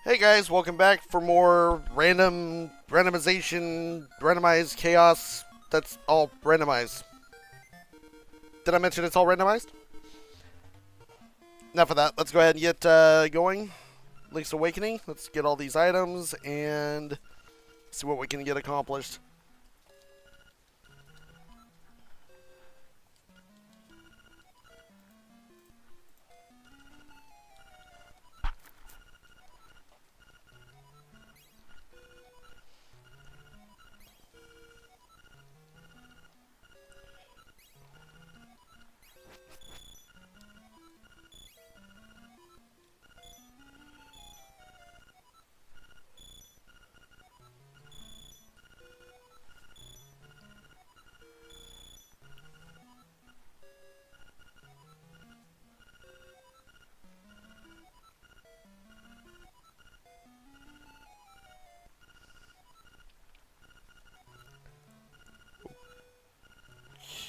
Hey guys, welcome back for more randomized chaos. That's all randomized. Did I mention it's all randomized? Enough of that. Let's go ahead and get going. Link's Awakening. Let's get all these items and see what we can get accomplished.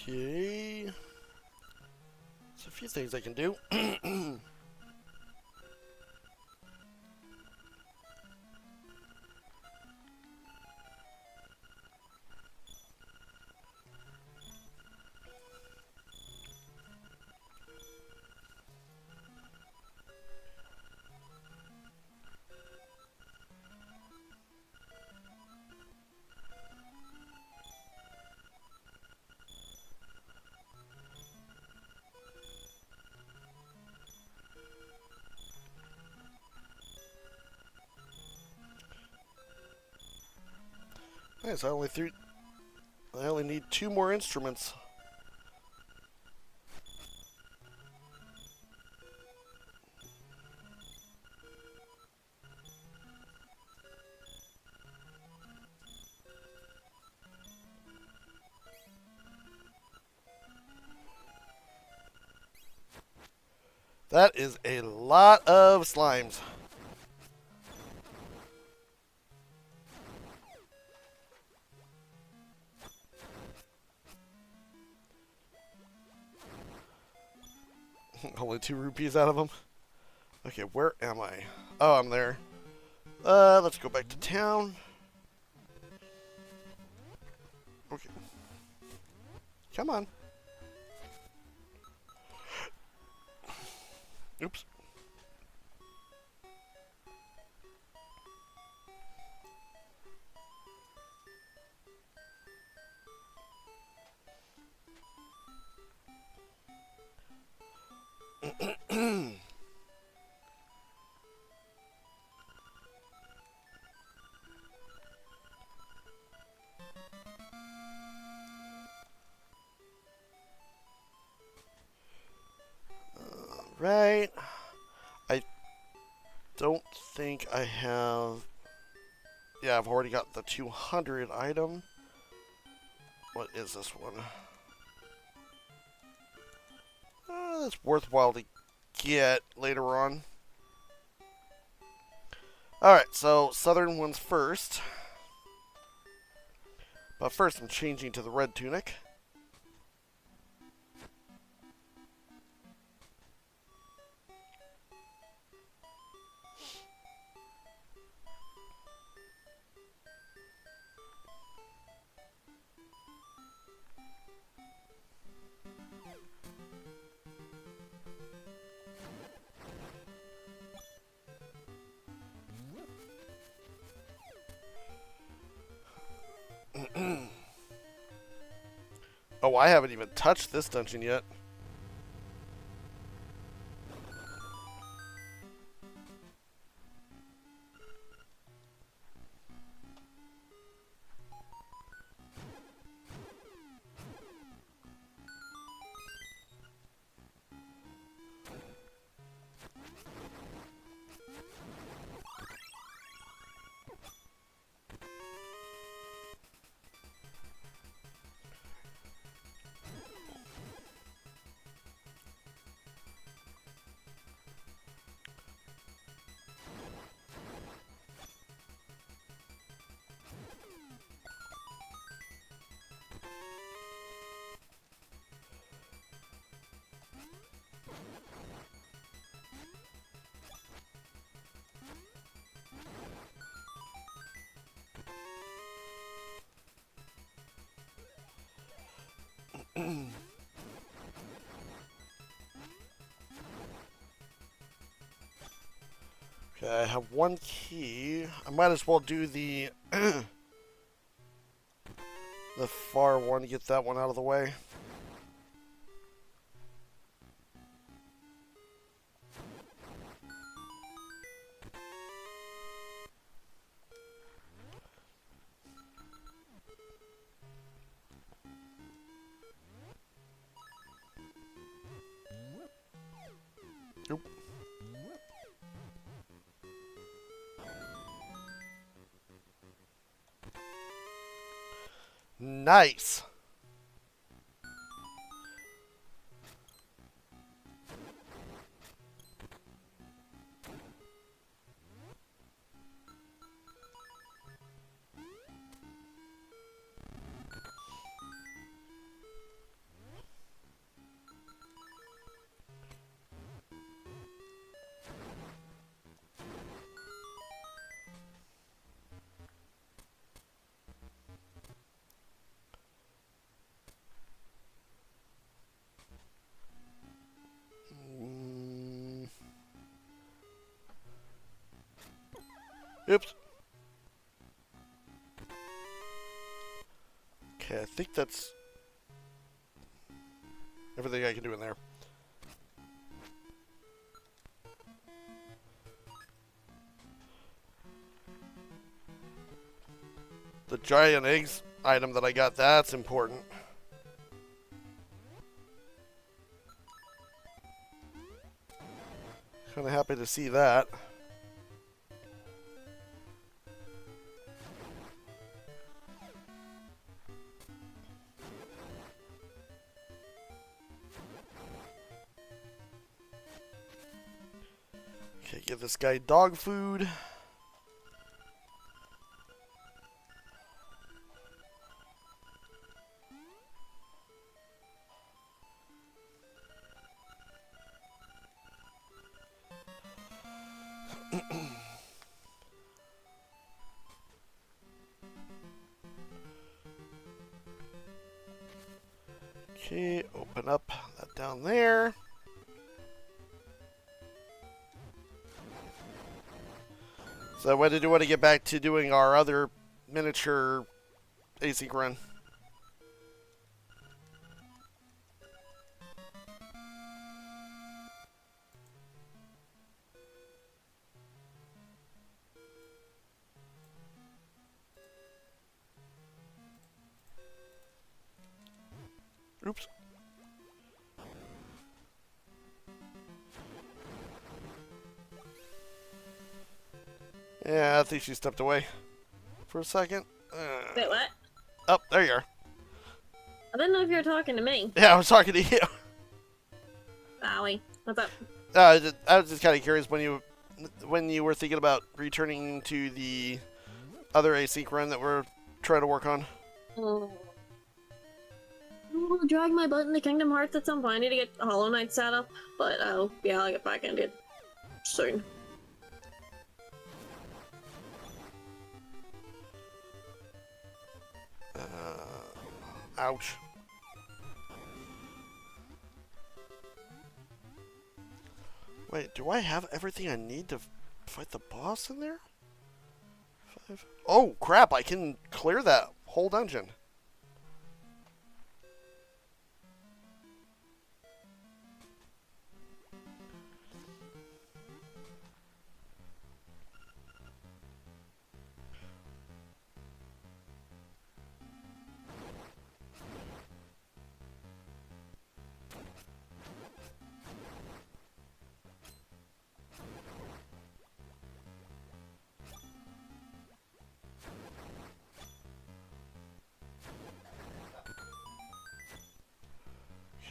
Okay. There's a few things I can do. Nice. I only need 2 more instruments. That is a lot of slimes. Only 2 rupees out of them. Okay, where am I? Oh, I'm there. Let's go back to town. Okay. Come on. Oops. Right. I don't think I have. Yeah, I've already got the 200 item. What is this one? That's worthwhile to get later on. Alright, so southern one's first. But first I'm changing to the red tunic. Oh, I haven't even touched this dungeon yet. Okay, I have one key. I might as well do the the far one to get that one out of the way. Oop. Nice. Oops. Okay, I think that's everything I can do in there. The giant eggs item that I got, that's important. Kind of happy to see that. Okay, give this guy dog food. Okay, open up that down there. So what did you want to get back to doing our other miniature async run? Oops. Yeah, I think she stepped away for a second. Wait, what? Oh, there you are. I didn't know if you were talking to me. Yeah, I was talking to you. Bowie, what's up? I was just kind of curious when you were thinking about returning to the other async run that we're trying to work on. I'll drag my butt into Kingdom Hearts at some point. I need to get Hollow Knight set up, but I'll get back into it soon. Ouch. Wait, do I have everything I need to fight the boss in there? 5. Oh, crap, I can clear that whole dungeon.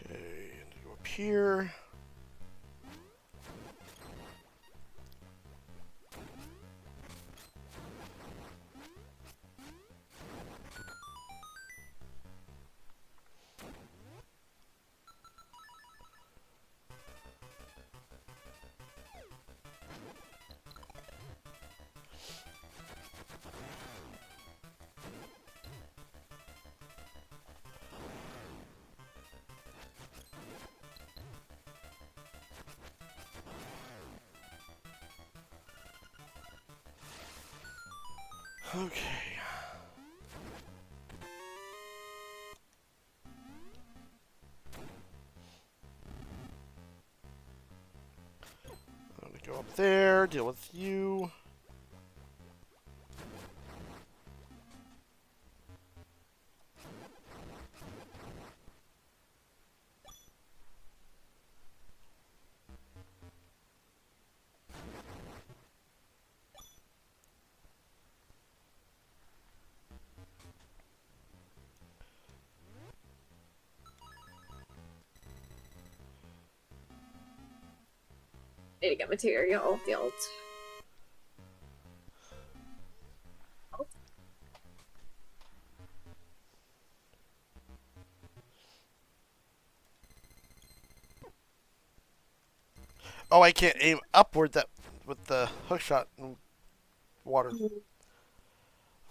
Okay, and go up here. Okay. I'm gonna go up there, deal with you. Need to get material off the alt. Oh, I can't aim upward that with the hook shot in water. I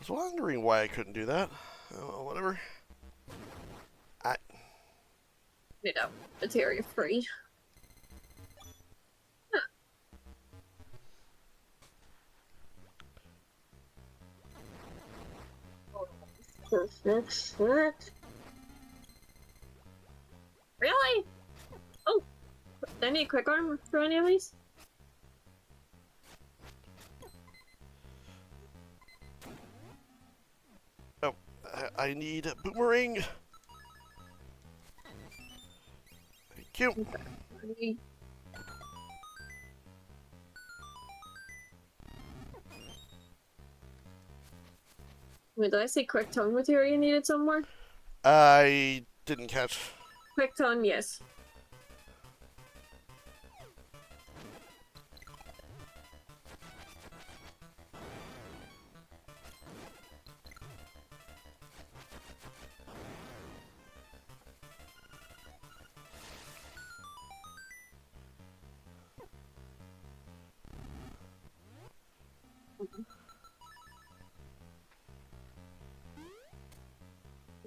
was wondering why I couldn't do that. Oh, whatever. You know, material free. Really? Oh, do I need quick armor for any of these? Oh, I need a boomerang. Thank you. Okay. Wait, did I say quick tongue material needed somewhere? I didn't catch. Quick tongue, yes.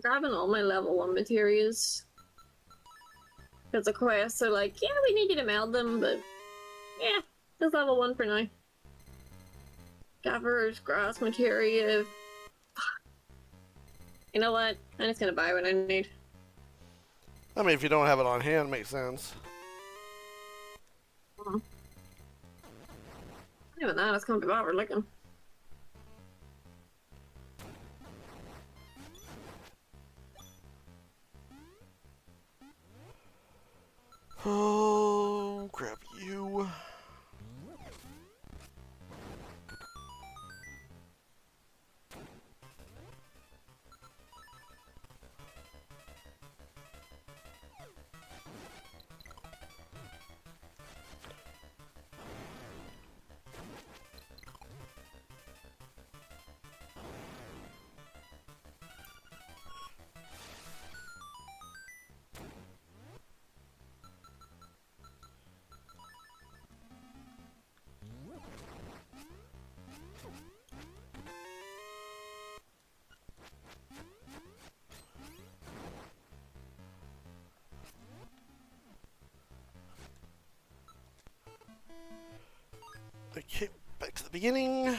Grabbing all my level 1 materials. Because the quests are like, yeah, we need you to meld them, but yeah, just level 1 for now. Gathers, grass materia. You know what? I'm just gonna buy what I need. I mean, if you don't have it on hand, it makes sense. Even that, it's gonna be bother looking. Oh, grab you. Okay, back to the beginning.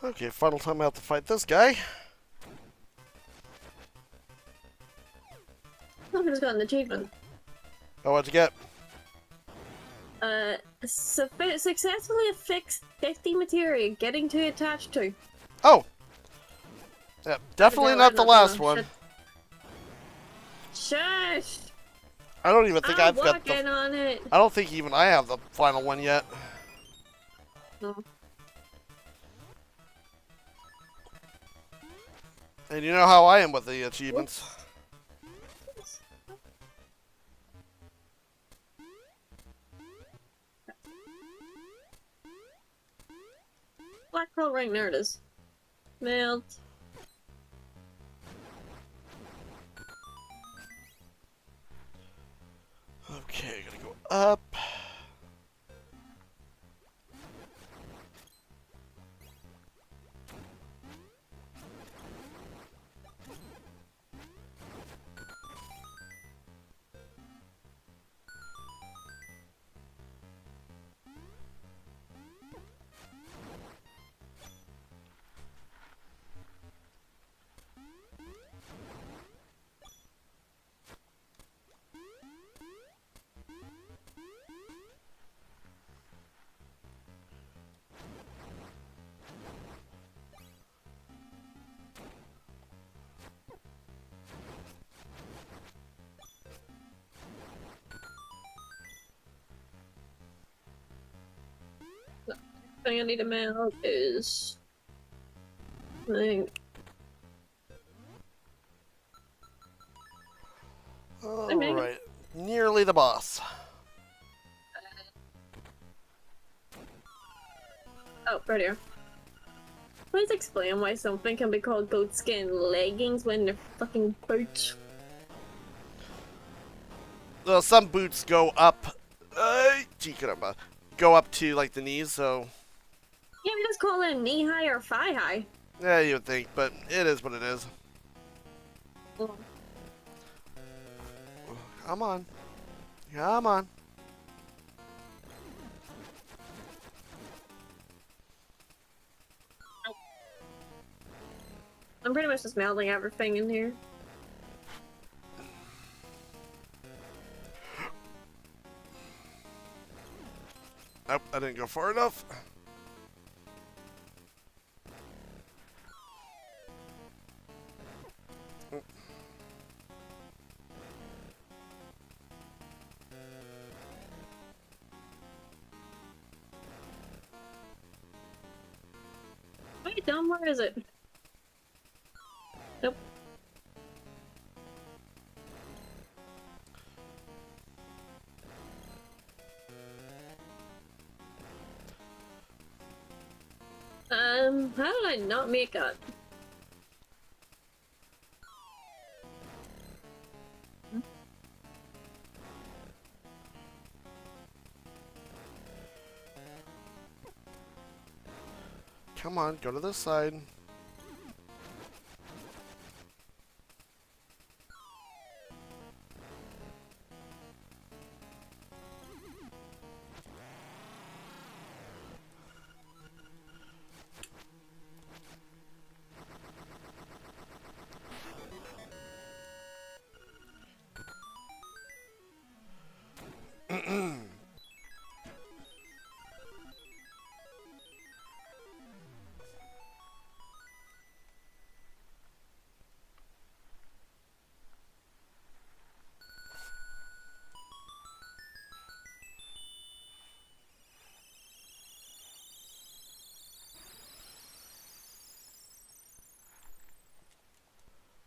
Okay, final time I have to fight this guy. I just got an achievement. Oh, what'd you get? Successfully affixed 50 materia getting to attached to. Oh! Yeah, definitely not the last one. Shush! I don't even think I'm I've got the. working on it. I don't think even I have the final one yet. No. And you know how I am with the achievements. Whoops. Black pearl ring, there it is. Mailed. Okay, gotta go up. Thing I need to mail is thing. Alright, nearly the boss. Oh, right here. Please explain why something can be called goatskin leggings when they're fucking boots. Well, some boots go up. Go up to like the knees, so. Yeah, we just call it knee high or thigh high. Yeah, you would think, but it is what it is. Oh. Come on. Come on. I'm pretty much just melding everything in here. Nope, I didn't go far enough. Wait, dumb, where is it? Nope. How did I not make it? Come on, go to this side.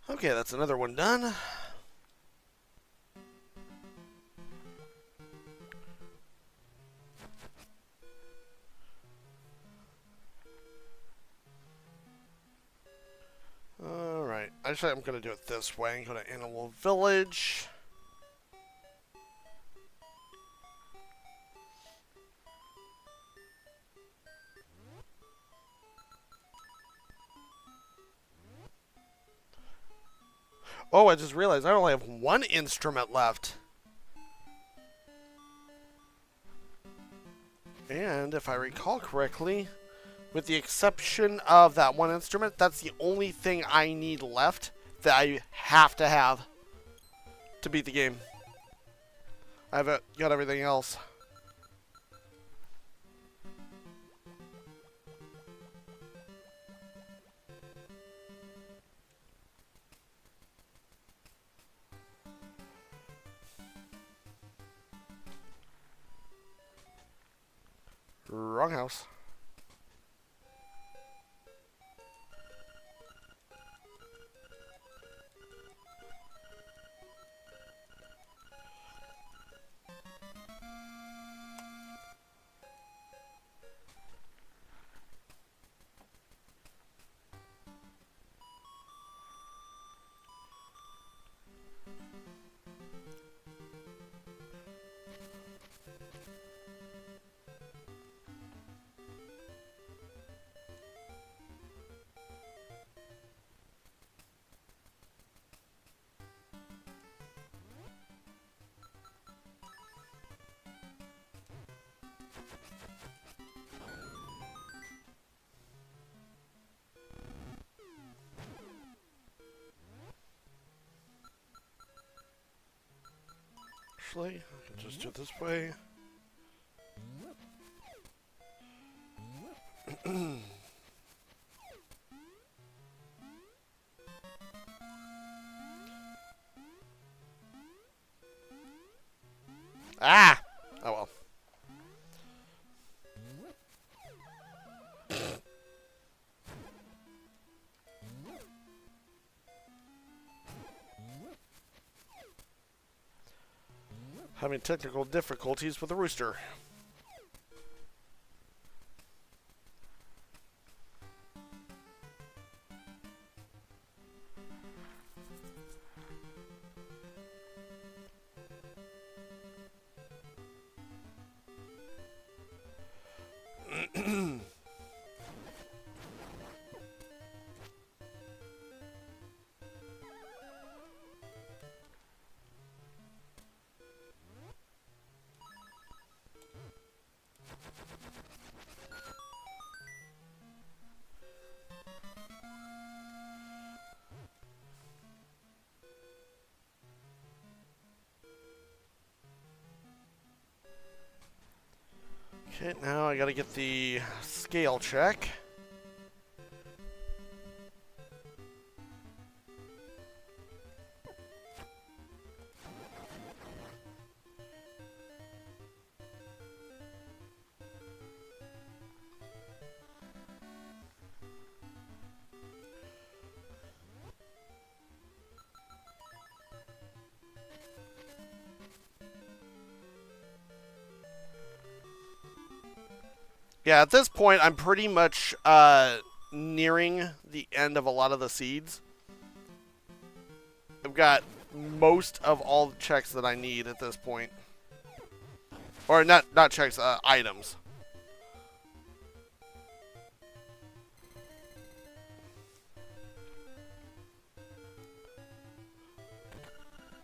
Okay, that's another one done. Alright, actually I'm going to do it this way. Go to Animal Village. Oh, I just realized I only have one instrument left. And if I recall correctly, with the exception of that one instrument, that's the only thing I need left that I have to beat the game. I've got everything else. wrong house. Actually, I can just do it this way. Ah! Oh well. Having technical difficulties with the rooster. Okay, now I gotta get the scale check. Yeah, at this point, I'm pretty much nearing the end of a lot of the seeds. I've got most of all the checks that I need at this point. Or not checks, items.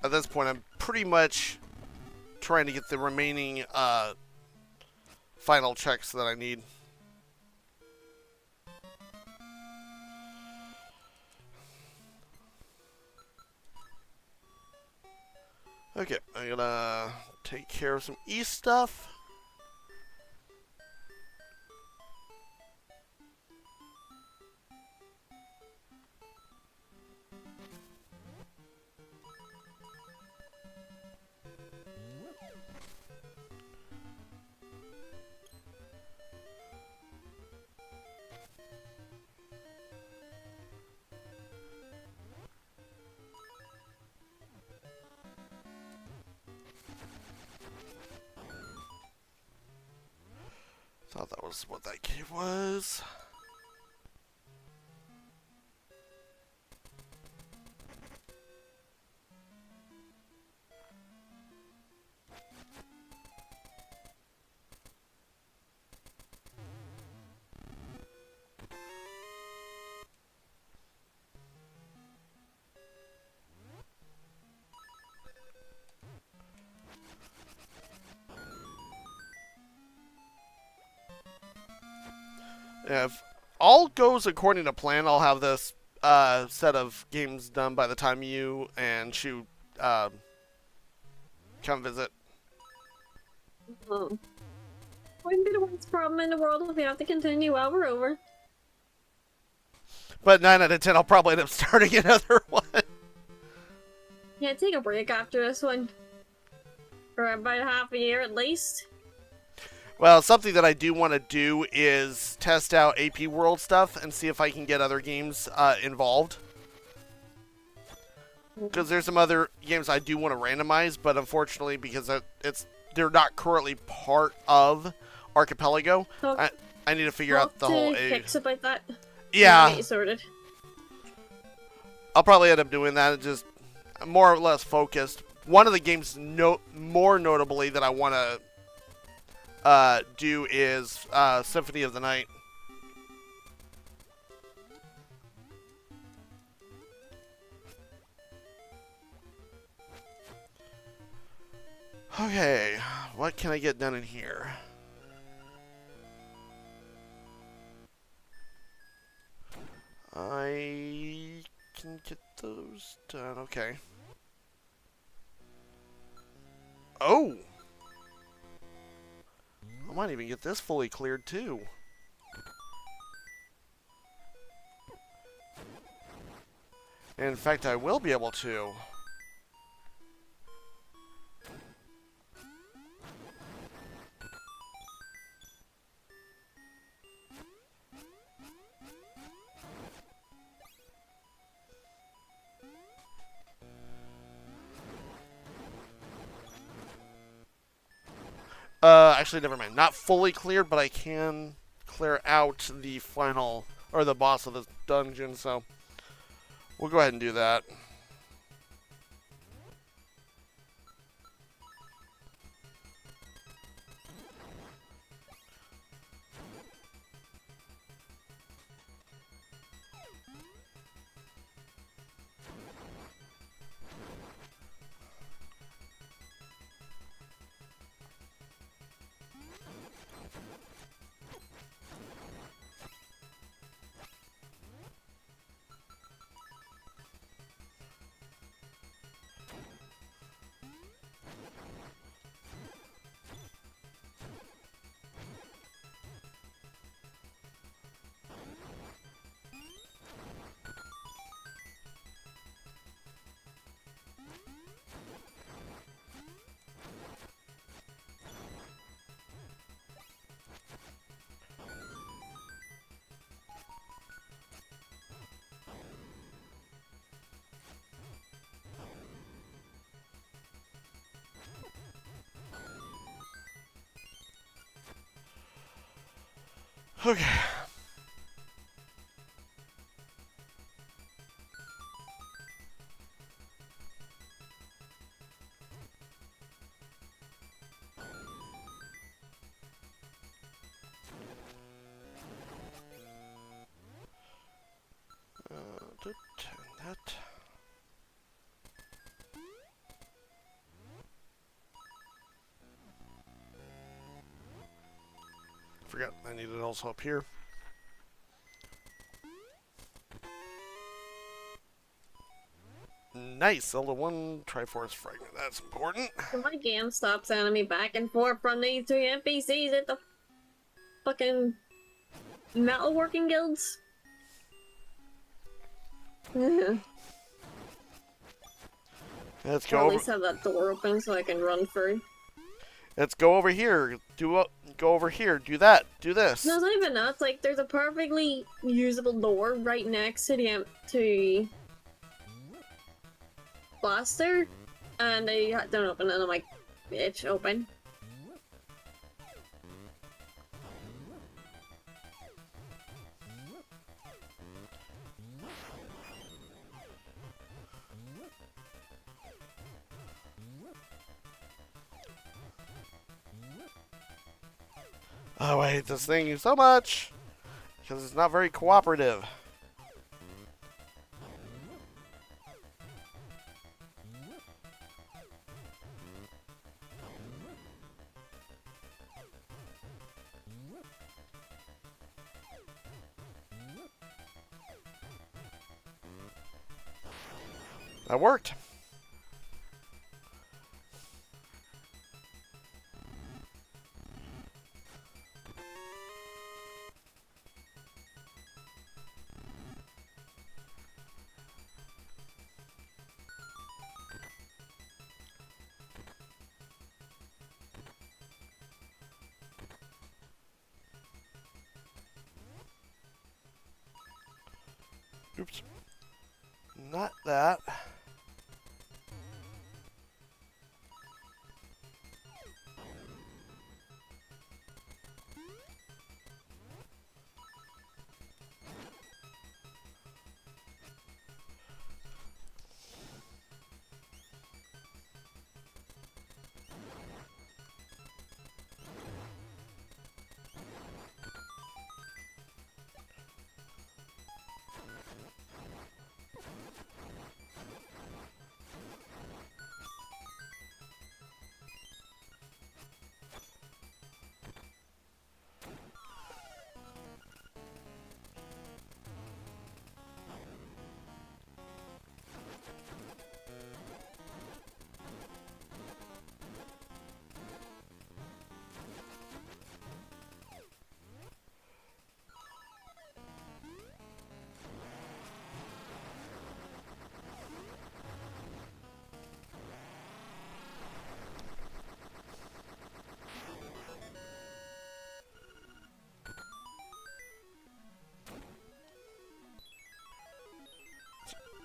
At this point, I'm pretty much trying to get the remaining final checks that I need. Okay, I'm gonna take care of some east stuff. Thought that was what that cave was. If all goes according to plan, I'll have this set of games done by the time you and Shu come visit. Oh. Wouldn't be the worst problem in the world if we have to continue while we're over. But 9 out of 10, I'll probably end up starting another one. Yeah, take a break after this one. For about half a year at least. Well, something that I do want to do is test out AP World stuff and see if I can get other games involved. Because there's some other games I do want to randomize, but unfortunately, because they're not currently part of Archipelago, I need to figure out the whole. Fix about that. Yeah. Get you sorted. I'll probably end up doing that. Just more or less focused. One of the games, more notably, that I want to do is Symphony of the Night. Okay, what can I get done in here? I can get those done. Okay. Oh! I might even get this fully cleared too. In fact, I will be able to. Actually, never mind. Not fully cleared, but I can clear out the final, or the boss of the dungeon, so we'll go ahead and do that. Okay. That. Forgot I needed it also up here. Nice, Zelda 1 Triforce Fragment. That's important. My game stops sending me back and forth from these two NPCs at the fucking metalworking guilds. Let's go. Or at least have that door open so I can run through. Let's go over here. Go over here. Do that. Do this. No, it's not even that. It's like there's a perfectly usable door right next to the empty blaster, and they don't open it. And I'm like, bitch, open. Oh, I hate this thing so much because it's not very cooperative. That worked. Oops. Not that.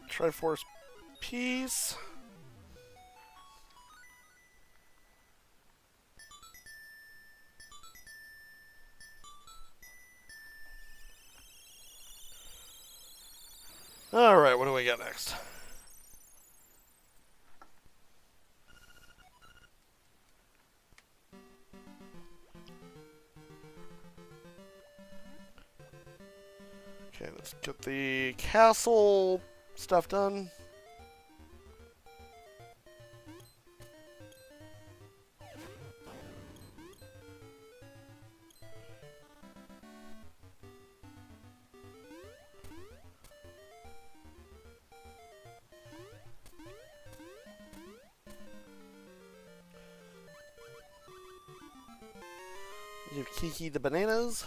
Triforce piece. Alright, what do we got next? Okay, let's get the castle stuff done. Give Kiki the bananas.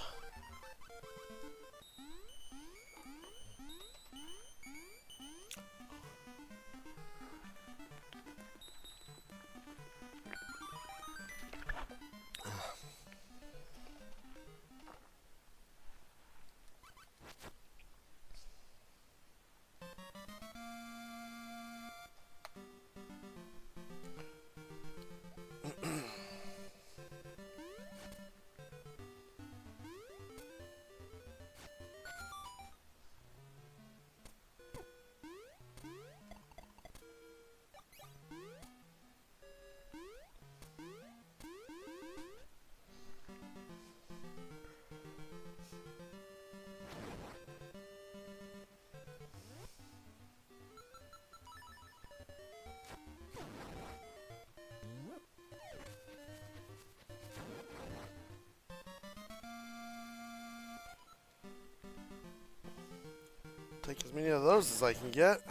Take as many of those as I can get.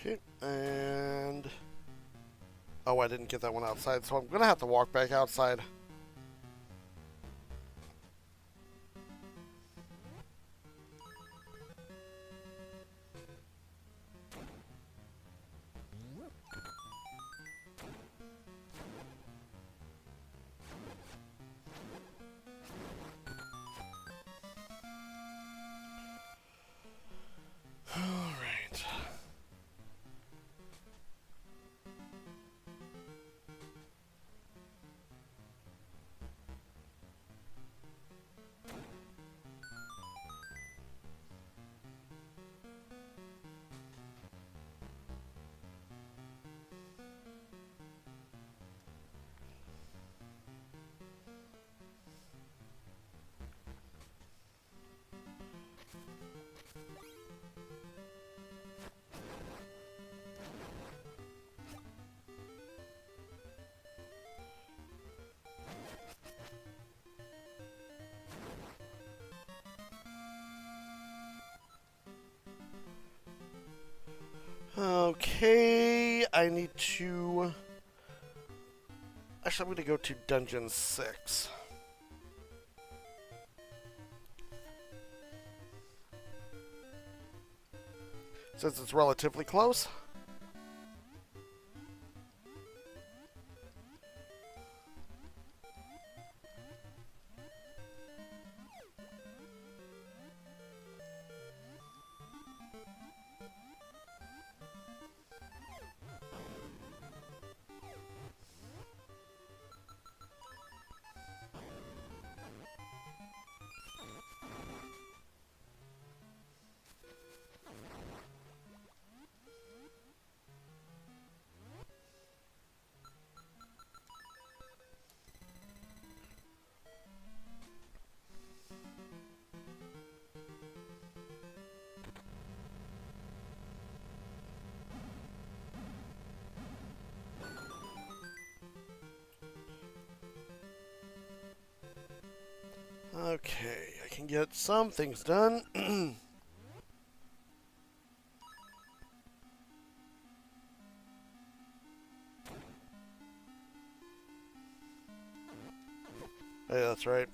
Okay, and... Oh, I didn't get that one outside, so I'm gonna have to walk back outside. Alright. Okay, I need to... Actually, I'm going to go to Dungeon 6. Since it's relatively close. Okay, I can get some things done. Hey, that's right.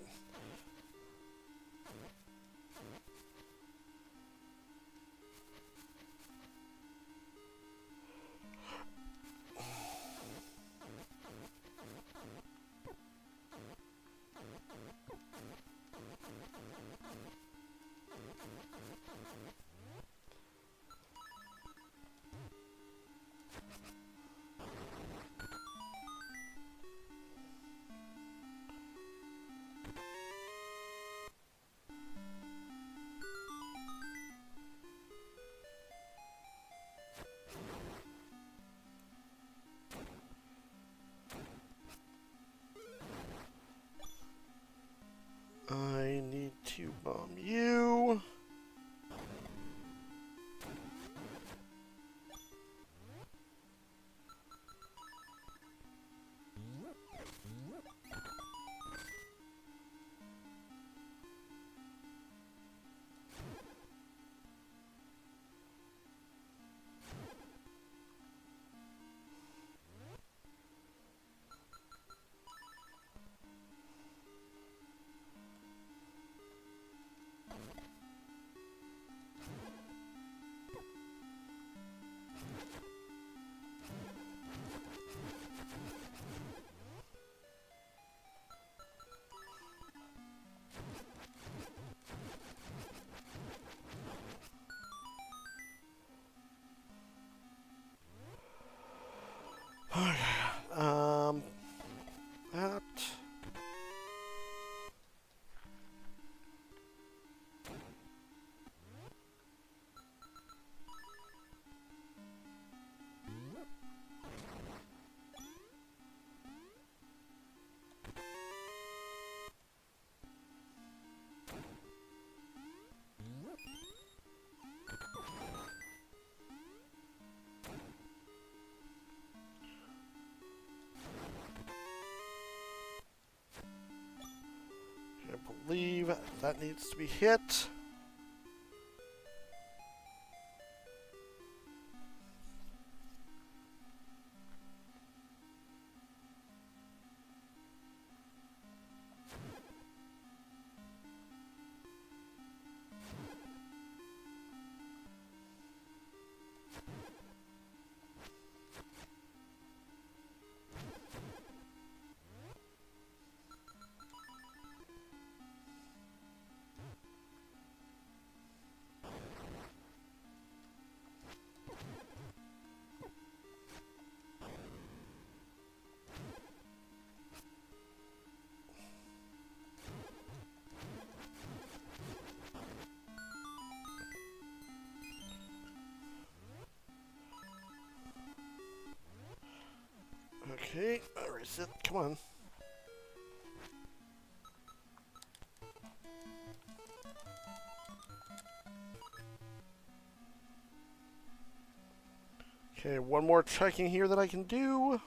I need to bomb you. That. I believe that needs to be hit. Okay, reset. Come on. Okay, one more checking here that I can do.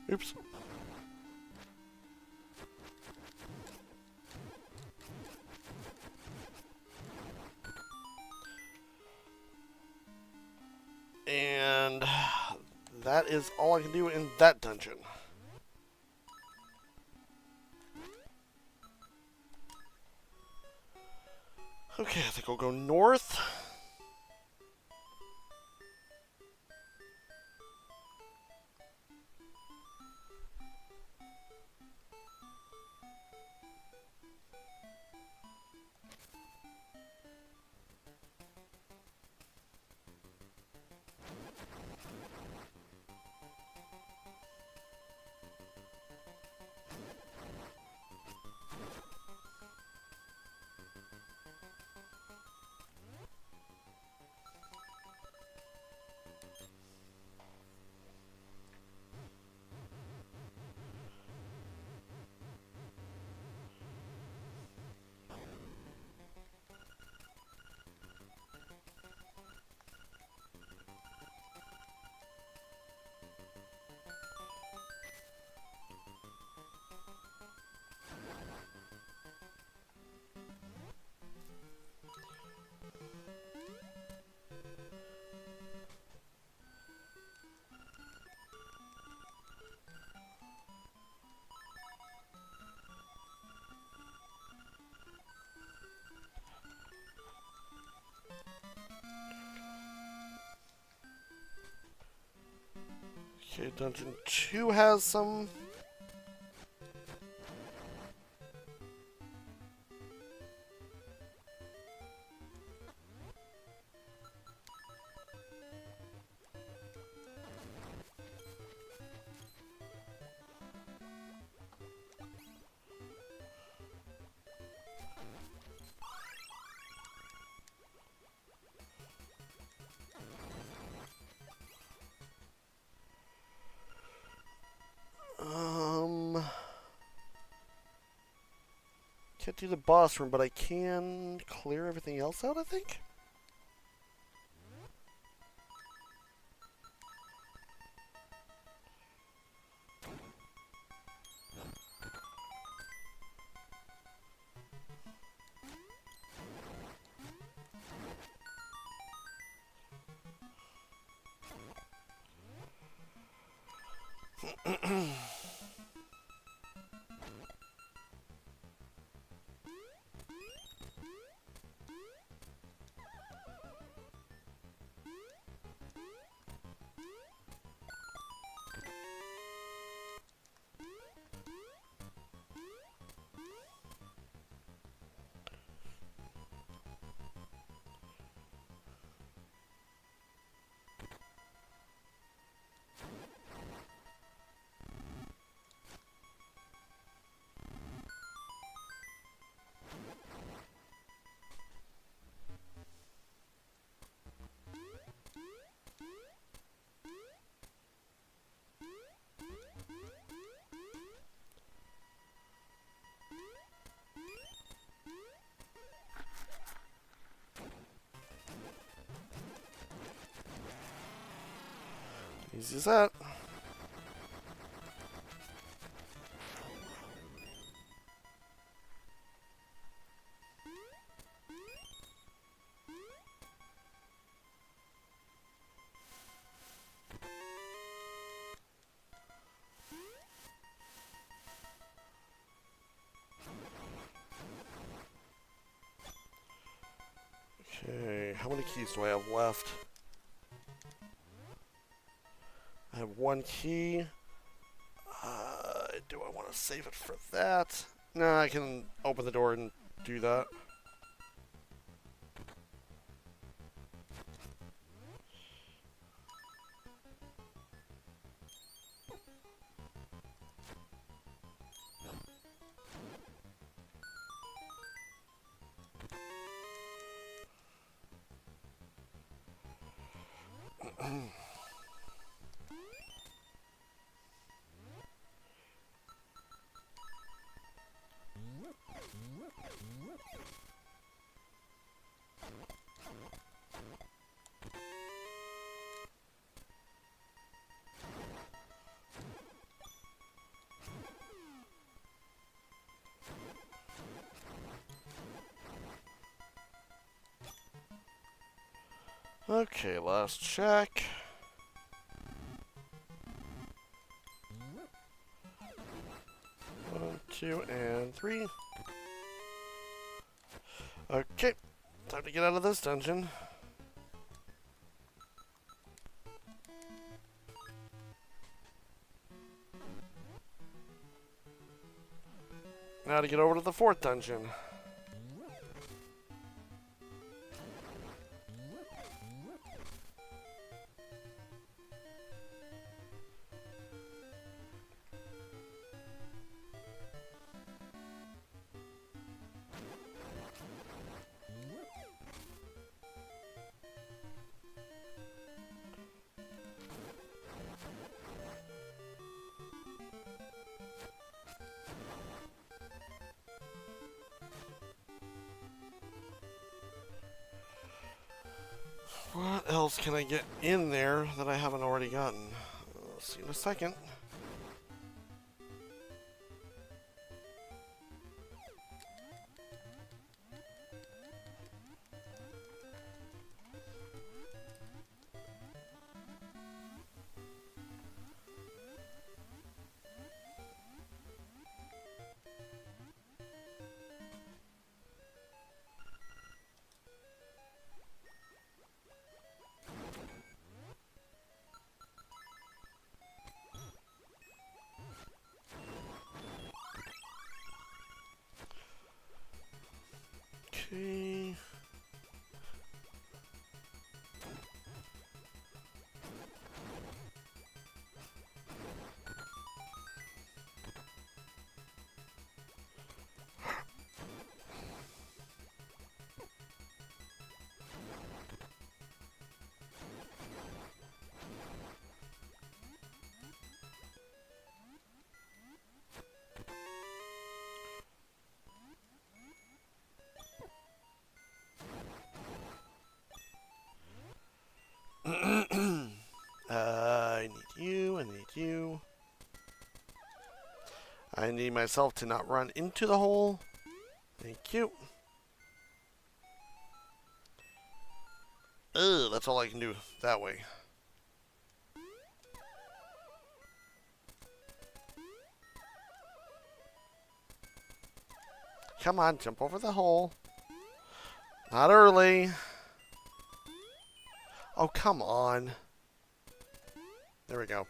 Oops. And that is all I can do in that dungeon. Okay, I think I'll go north. Okay, dungeon 2 has some. Can't do the boss room, but I can clear everything else out, I think? Easy as that. Okay, how many keys do I have left? I have one key. Do I want to save it for that? No, I can open the door and do that. Okay, last check. One, two, and three. Okay, time to get out of this dungeon. Now to get over to the fourth dungeon. What else can I get in there that I haven't already gotten? I'll see in a second. Okay. I need you, I need you. I need myself to not run into the hole. Thank you. Ugh, that's all I can do that way. Come on, jump over the hole. Not early. Oh, come on. There we go.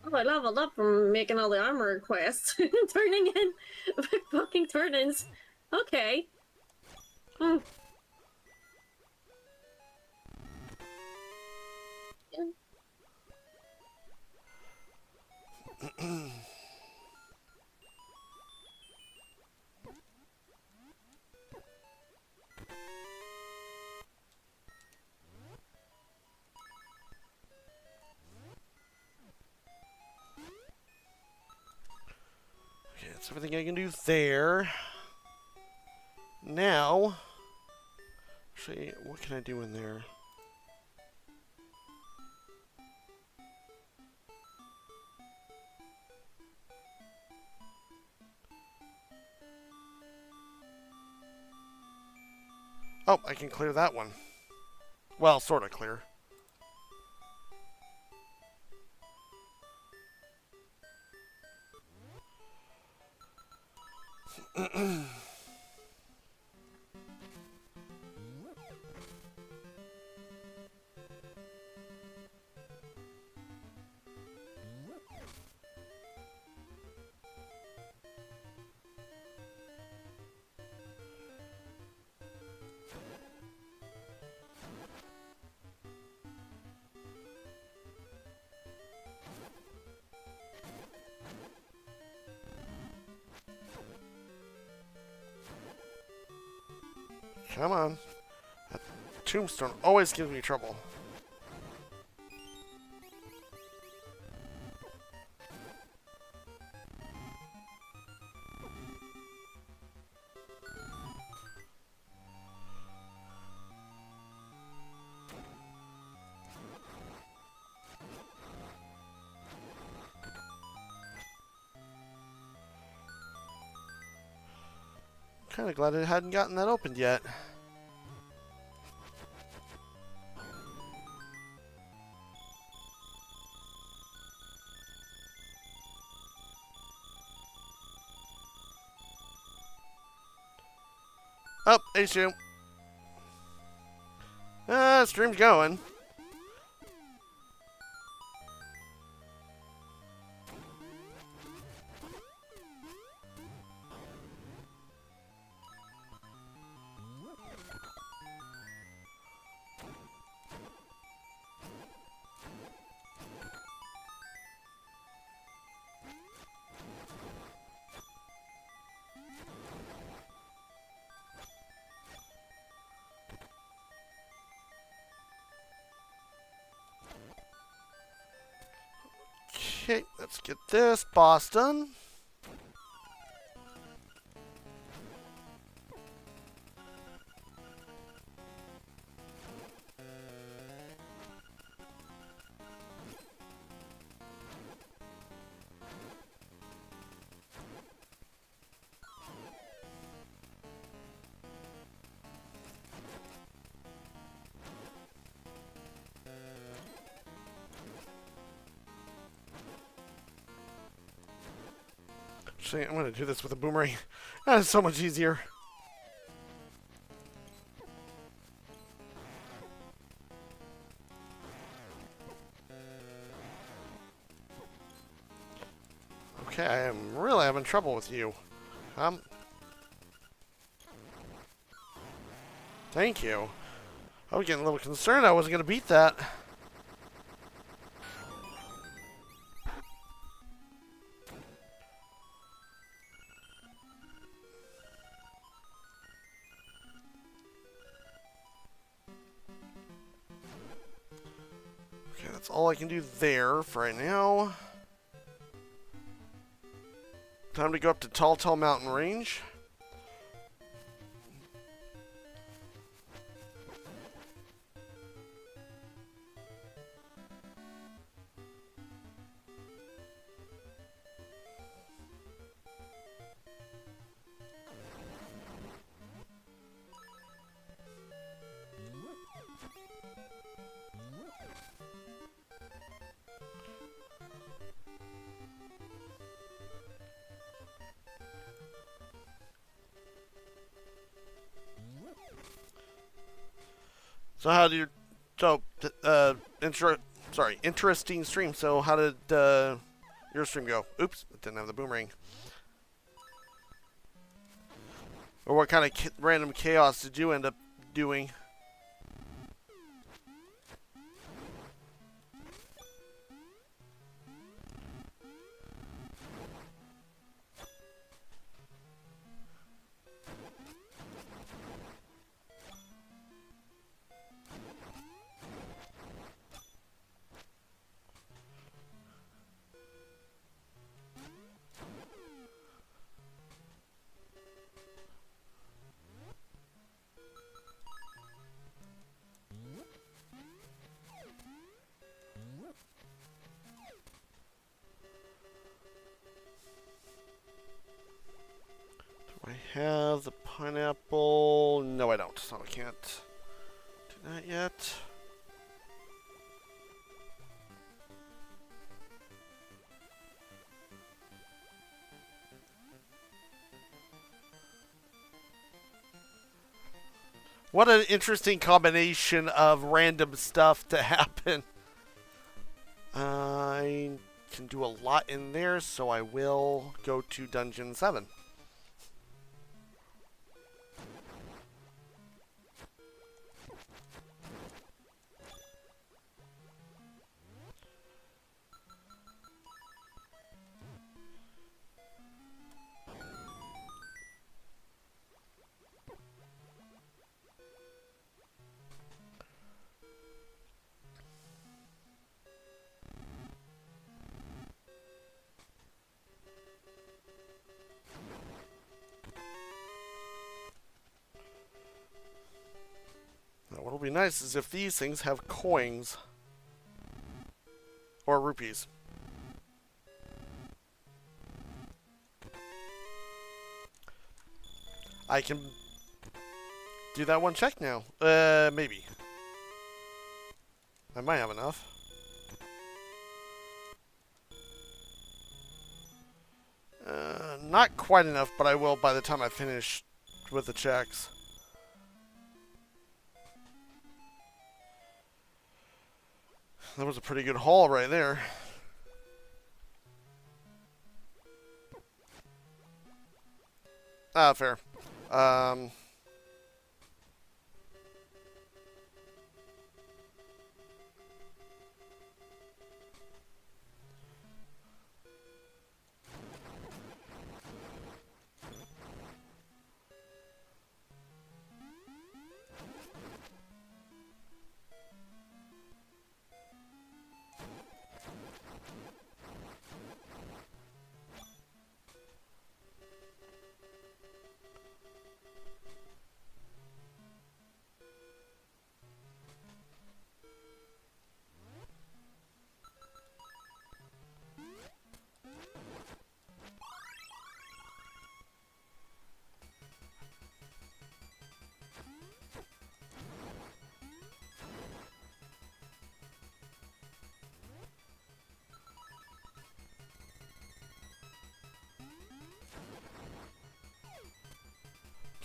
Oh, I leveled up from making all the armor quests. Turning in fucking turn-ins. Okay. Hmm. Okay, that's everything I can do there. Now, actually, what can I do in there? Oh, I can clear that one. Well, sort of clear. Come on. That tombstone always gives me trouble. Kind of glad it hadn't gotten that opened yet. Up, issue. Stream's going. Okay, let's get this boss done. Actually, I'm going to do this with a boomerang. That is so much easier. Okay, I am really having trouble with you. Thank you. I was getting a little concerned I wasn't going to beat that. Okay, that's all I can do there for right now. Time to go up to Tall Mountain Range. So how do you... So, interesting stream. So how did your stream go? Oops, it didn't have the boomerang. Or what kind of random chaos did you end up doing? I have the pineapple. No, I don't. So I can't do that yet. What an interesting combination of random stuff to happen. I can do a lot in there, so I will go to Dungeon 7. What'll be nice is if these things have coins. Or rupees. I can do that one check now. Maybe. I might have enough. Not quite enough, but I will by the time I finish with the checks. That was a pretty good haul right there. Ah, fair.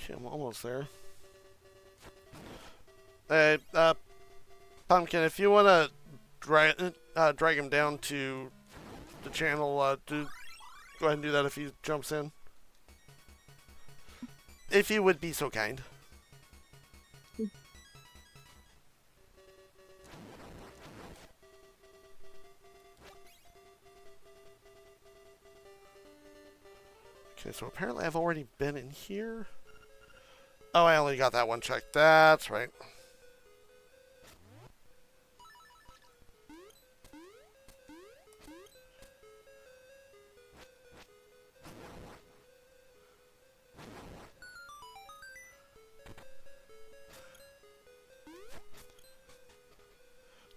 Okay, I'm almost there. Hey, Pumpkin, if you want to drag him down to the channel, go ahead and do that if he jumps in. If you would be so kind. Okay, so apparently I've already been in here. Oh, I only got that one checked. That's right.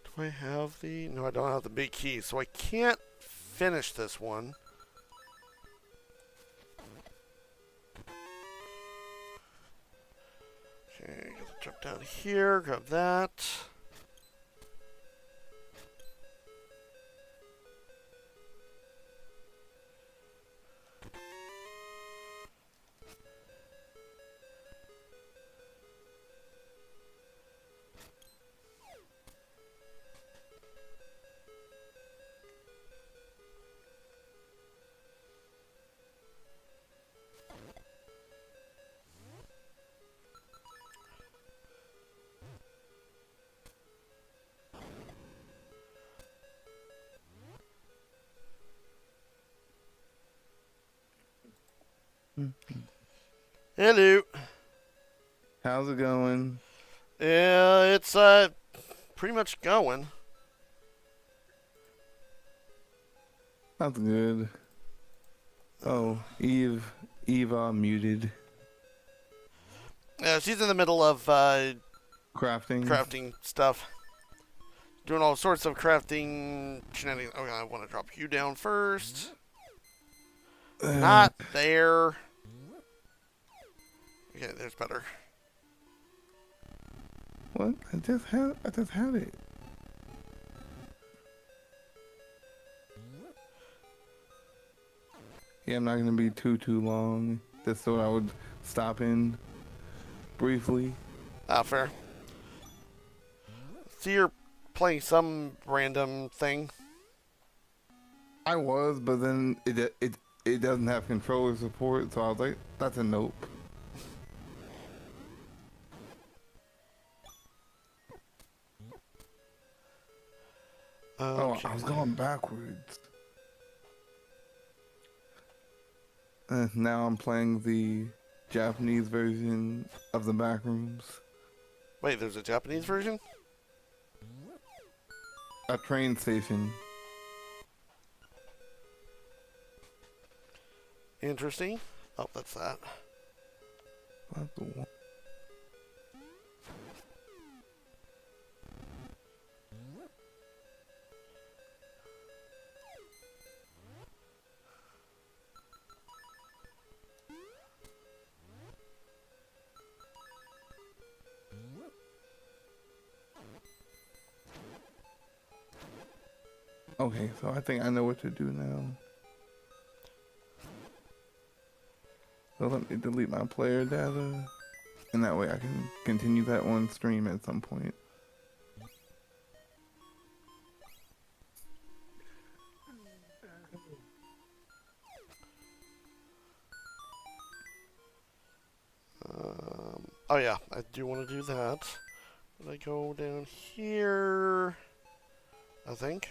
Do I have the... No, I don't have the big key, so I can't finish this one. Okay, gotta jump down here, grab that. Hello. How's it going? Yeah, it's pretty much going. That's good. Oh, Eva muted. Yeah, she's in the middle of crafting stuff. Doing all sorts of crafting shenanigans. Okay, I want to drop you down first. Not there. Okay, there's better. What? I just had it. Yeah, I'm not gonna be too long. Just so I would stop in briefly. Ah, fair. So you're playing some random thing. I was, but then it doesn't have controller support, so I was like, that's a nope. Okay. Oh, I was going backwards. Now I'm playing the Japanese version of the Backrooms. Wait, there's a Japanese version? A train station. Interesting. Oh, that's that. That's the one. Okay, so I think I know what to do now. So let me delete my player data, and that way I can continue that one stream at some point. Oh yeah, I do want to do that. Did I go down here? I think.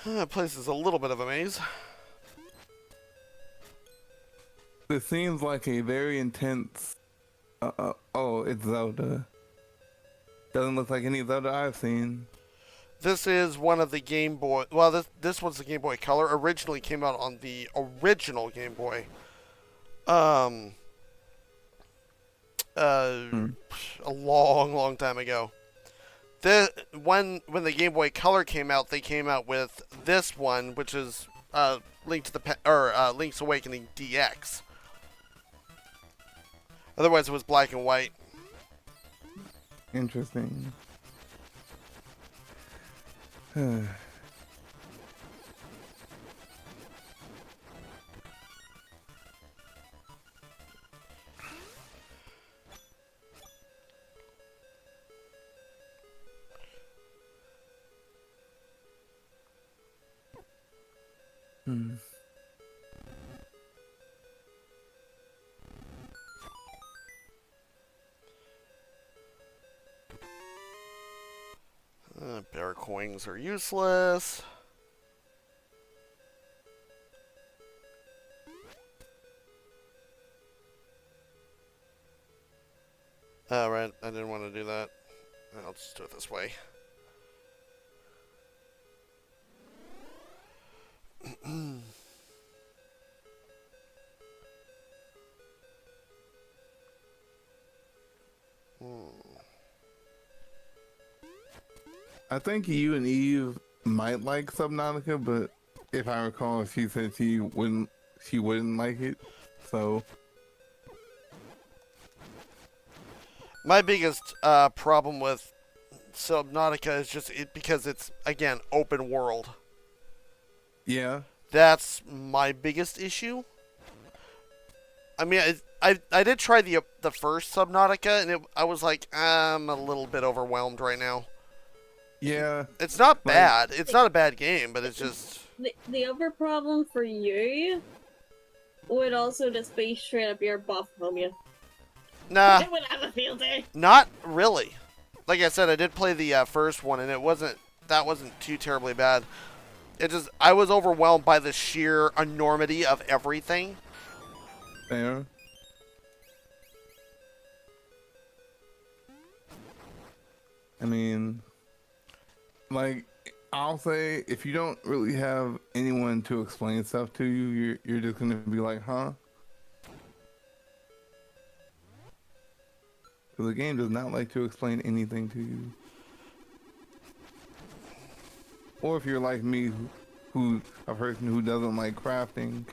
That place is a little bit of a maze. This seems like a very intense. Oh, it's Zelda. Doesn't look like any Zelda I've seen. This is one of the Game Boy. Well, this one's the Game Boy Color. Originally came out on the original Game Boy. Um. Hmm. A long time ago. When the Game Boy Color came out, they came out with this one, which is Link's Awakening DX. Otherwise, it was black and white. Interesting. Hmm. Bear coins are useless. Oh, right. I didn't want to do that. I'll just do it this way. I think you and Eve might like Subnautica, but if I recall, she said she wouldn't like it. So My biggest problem with Subnautica is just because it's, again, open world. yeah, That's my biggest issue. I mean, I did try the first Subnautica, and I was like, I'm a little bit overwhelmed right now. yeah. It's not Like- bad. It's not a bad game, but it's just... The other problem for you would also just be straight up your bophobia. Nah, It would have a field day. not really. Like I said, I did play the first one, and that wasn't too terribly bad. It just, I was overwhelmed by the sheer enormity of everything. Fair. I mean, like, I'll say if you don't really have anyone to explain stuff to you, you're just gonna be like, huh? Because the game does not like to explain anything to you. Or if you're like me, who's a person who doesn't like crafting.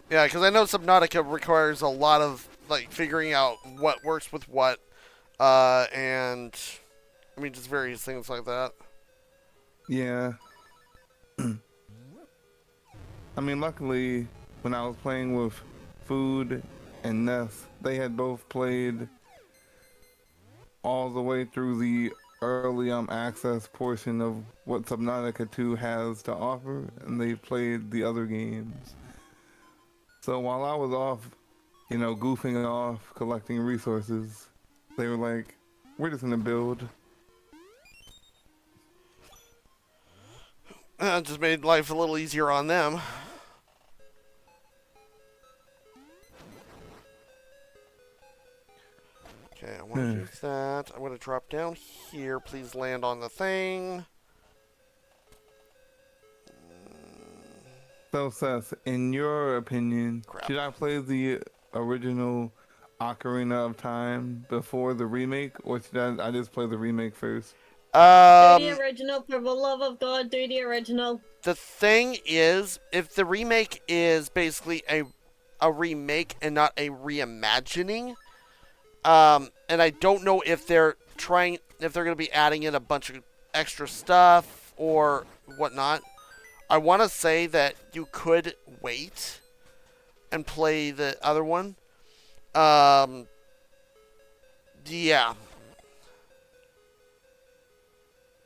Yeah, because I know Subnautica requires a lot of, like, figuring out what works with what, and, I mean, just various things like that. Yeah. I mean, luckily, when I was playing with Food and Ness, they had both played all the way through the early access portion of what Subnautica 2 has to offer, and they played the other games. So while I was off, goofing off, collecting resources, they were like, we're just gonna build. It just made life a little easier on them. Okay, I want to do that. I'm going to drop down here. Please land on the thing. So, Seth, in your opinion, Crap. should I play the original Ocarina of Time before the remake, or should I just play the remake first? Do the Um, original, for the love of God, do the original. the thing is, if the remake is basically a remake and not a reimagining, and I don't know if they're going to be adding in a bunch of extra stuff or whatnot. I want to say that you could wait and play the other one. Yeah.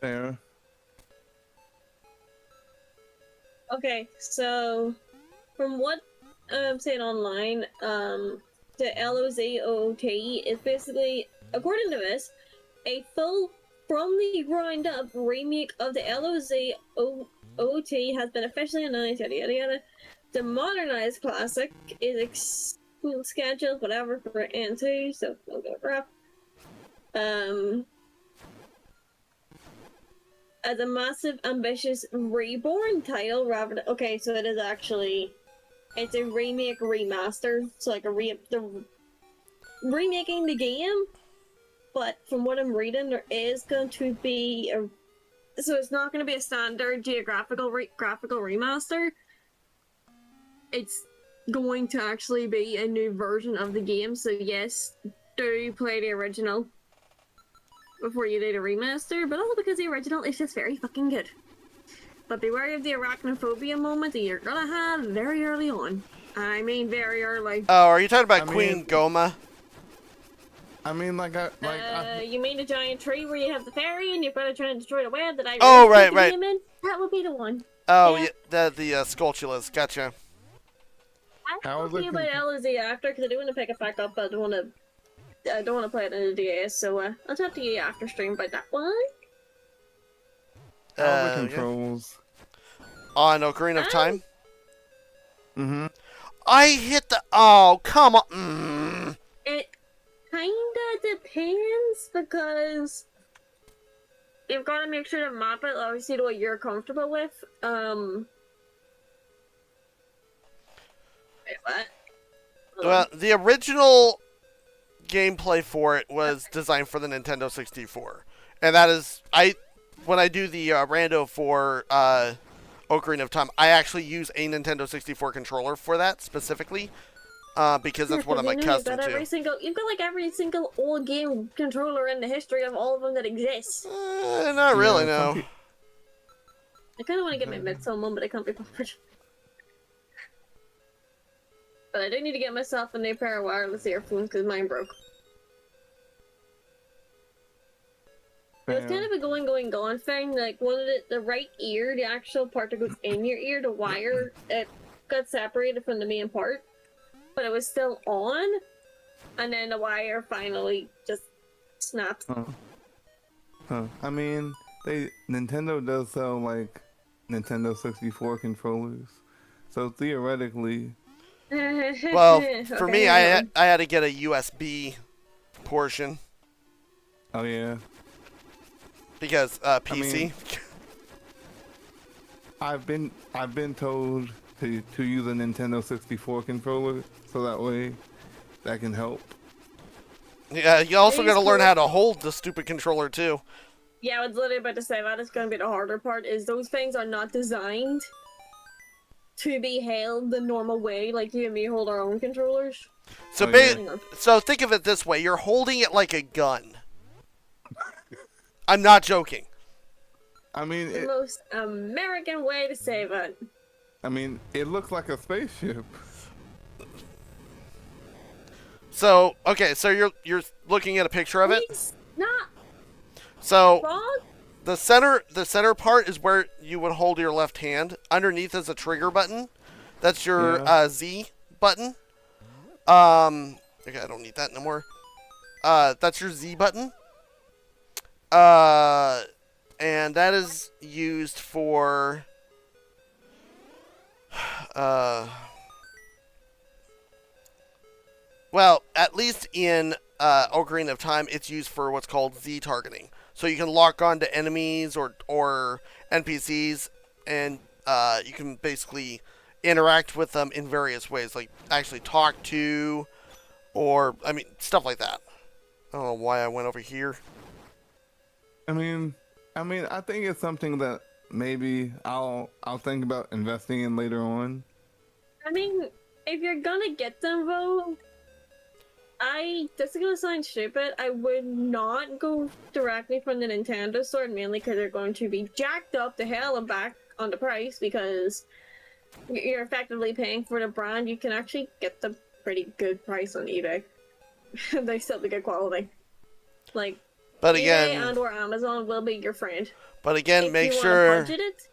Fair. Okay, so from what I'm saying online, the LOZOOT is basically, according to this, a full from the ground up remake of the LOZOOT has been officially announced. Yada yada yada. The modernized classic is scheduled whatever for N2, so we'll go crap. As a massive, ambitious reborn title rather than, okay, so it is actually, it's a remake remaster, so like they're remaking the game, but from what I'm reading, there is going to be so it's not going to be a standard graphical remaster. It's going to actually be a new version of the game, so yes, do play the original before you do the remaster, but also because the original is just very fucking good. But be wary of the arachnophobia moment that you're gonna have very early on. I mean very early. Oh, are you talking about I Queen mean- Goma? I mean, You mean the giant tree where you have the fairy and you've got to try and destroy the web that I Oh, really right, put the right. game in? That would be the one. Oh, Yeah. yeah, the Skulltulas. Gotcha. How I'll is talk it to you about LZ after because I do want to pick it back up, but I don't want to play it in the DS, so I'll talk to you after stream about that one. how are the Yeah. controls? On Ocarina of Time? Mm-hmm. I hit the... Oh, come on. Mm. It kinda depends because you've got to make sure to map it obviously to what you're comfortable with. Wait, what? Well, the original gameplay for it was designed for the Nintendo 64. And that is... When I do the rando for Ocarina of Time, I actually use a Nintendo 64 controller for that specifically. Because that's what I'm accustomed to. You've got like every single old game controller in the history of all of them that exists. Not really, Yeah, no. some I kind of want to get my mix on one, but I can't be bothered. But I do need to get myself a new pair of wireless earphones because mine broke. It was kind of a going, gone thing. Like one of the right ear, the actual part that goes in your ear, the wire, it got separated from the main part, but it was still on, and then the wire finally just snapped. Huh. I mean, Nintendo does sell like Nintendo 64 controllers, so theoretically, Well, for Okay, me, hang I had to get a USB portion oh yeah, because PC. mean- I've been told to use a Nintendo 64 controller, so that way that can help. Yeah, you also It got to is learn cool. how to hold the stupid controller too. Yeah, I was literally about to say that is going to be the harder part. Is those things are not designed to be held the normal way, like you and me hold our own controllers. So, Oh, yeah. Hang on. so think of it this way: you're holding it like a gun. I'm not joking. I mean, The most American way to say that. it looks like a spaceship. So, okay, so you're looking at a picture of it. Please, not So wrong. the center part is where you would hold your left hand. Underneath is a trigger button. That's your Yeah. Z button. Okay, I don't need that no more. That's your Z button. And that is used for well, at least in Ocarina of Time, it's used for what's called Z targeting. So you can lock on to enemies or NPCs, and you can basically interact with them in various ways, like actually talk to, or I mean stuff like that. I don't know why I went over here. I mean, I think it's something that maybe I'll think about investing in later on. I mean, if you're gonna get them though, this is gonna sound stupid. I would not go directly from the Nintendo store, mainly because they're going to be jacked up to hell and back on the price because you're effectively paying for the brand. You can actually get the pretty good price on eBay. They still be good quality. Like, But eBay again, and or Amazon will be your friend. but again, If make you sure. want to budget it.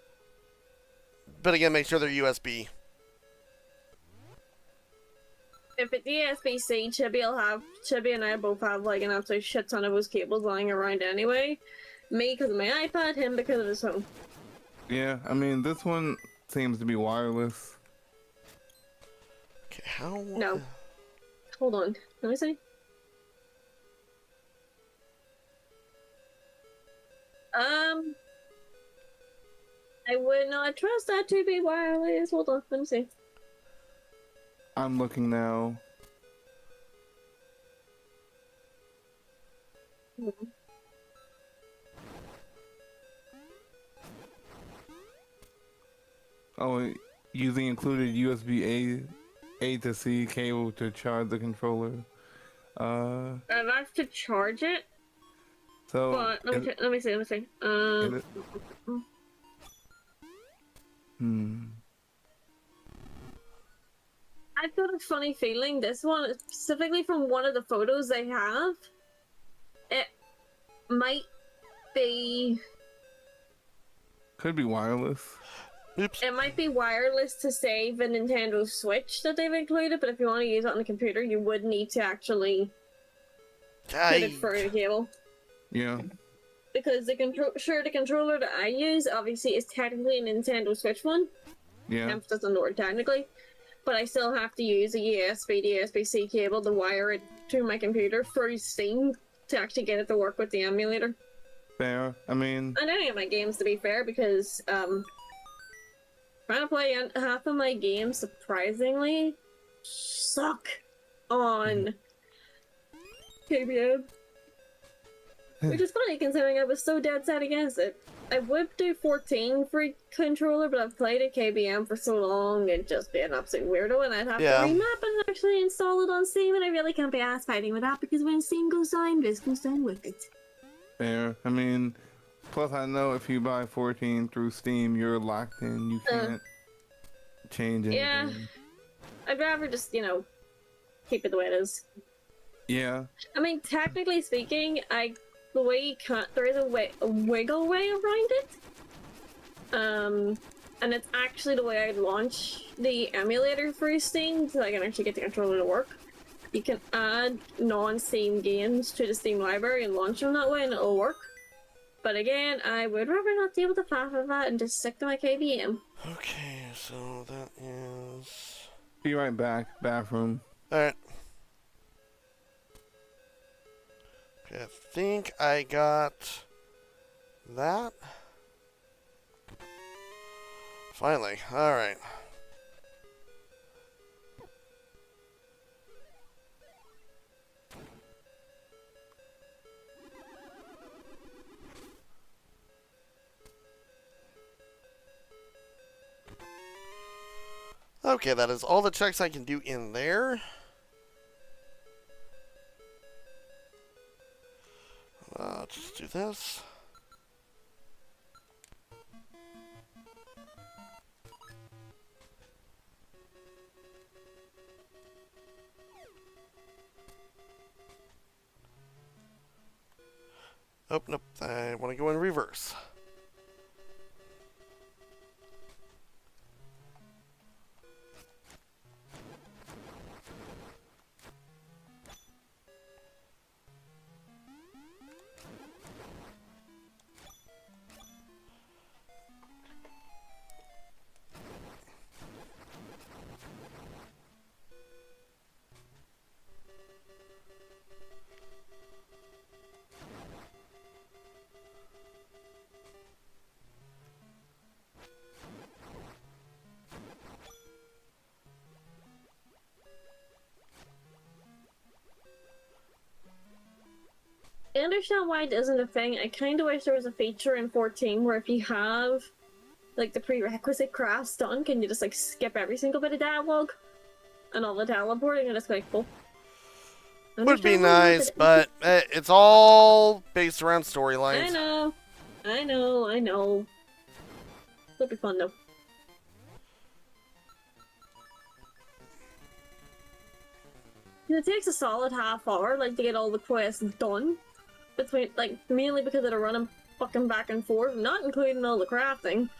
But again, make sure they're USB. If it's USB-C, Chibi and I both have like an absolute shit ton of those cables lying around anyway. Me because of my iPad, him because of his phone. Yeah, I mean, this one seems to be wireless. Okay, how? No. Hold on. Let me see. I would not trust that to be wireless. Hold on, let me see. I'm looking now. Oh, using included USB A to C cable to charge the controller. That's to charge it. So But let me see. I've got a funny feeling this one, specifically from one of the photos they have, it might be. Could be wireless. Oops. It might be wireless to save a Nintendo Switch that they've included, but if you want to use it on the computer, you would need to actually put it through the cable. Yeah. Because the controller that I use obviously is technically a Nintendo Switch one. Yeah. Emphasis on the word technically. But I still have to use a USB to USB-C cable to wire it to my computer through Steam to actually get it to work with the emulator. Fair. I mean, And any of my games, to be fair, because trying to play half of my games surprisingly suck on KBM. Which is funny considering I was so dead set against it. I would do 14 for a controller, but I've played a KBM for so long and just be an absolute weirdo, and I'd have to remap and actually install it on Steam, and I really can't be ass fighting with that because when Steam goes down, this goes down with it. fair. I mean, plus I know if you buy 14 through Steam, you're locked in. You can't change anything. Yeah. I'd rather just, keep it the way it is. Yeah. I mean, technically speaking, there is a wiggle way around it. And it's actually the way I'd launch the emulator through Steam, so I can actually get the controller to work. You can add non-Steam games to the Steam library and launch them that way, and it'll work. But again, I would rather not deal with the faff of that and just stick to my KBM. Okay, so that is. Be right back. Bathroom. Alright. Okay, I think I got that. Finally. Alright. Okay, that is all the checks I can do in there. Just do this. Oh, nope. I want to go in reverse. I understand why it isn't a thing. I kind of wish there was a feature in 14 where if you have like the prerequisite crafts done, can you just like skip every single bit of dialogue and all the teleporting and it's quite cool. Would be nice, but it's all based around storylines. I know. It'll be fun though. It takes a solid half hour, like, to get all the quests done. Between, like, mainly because they're running fucking back and forth, not including all the crafting,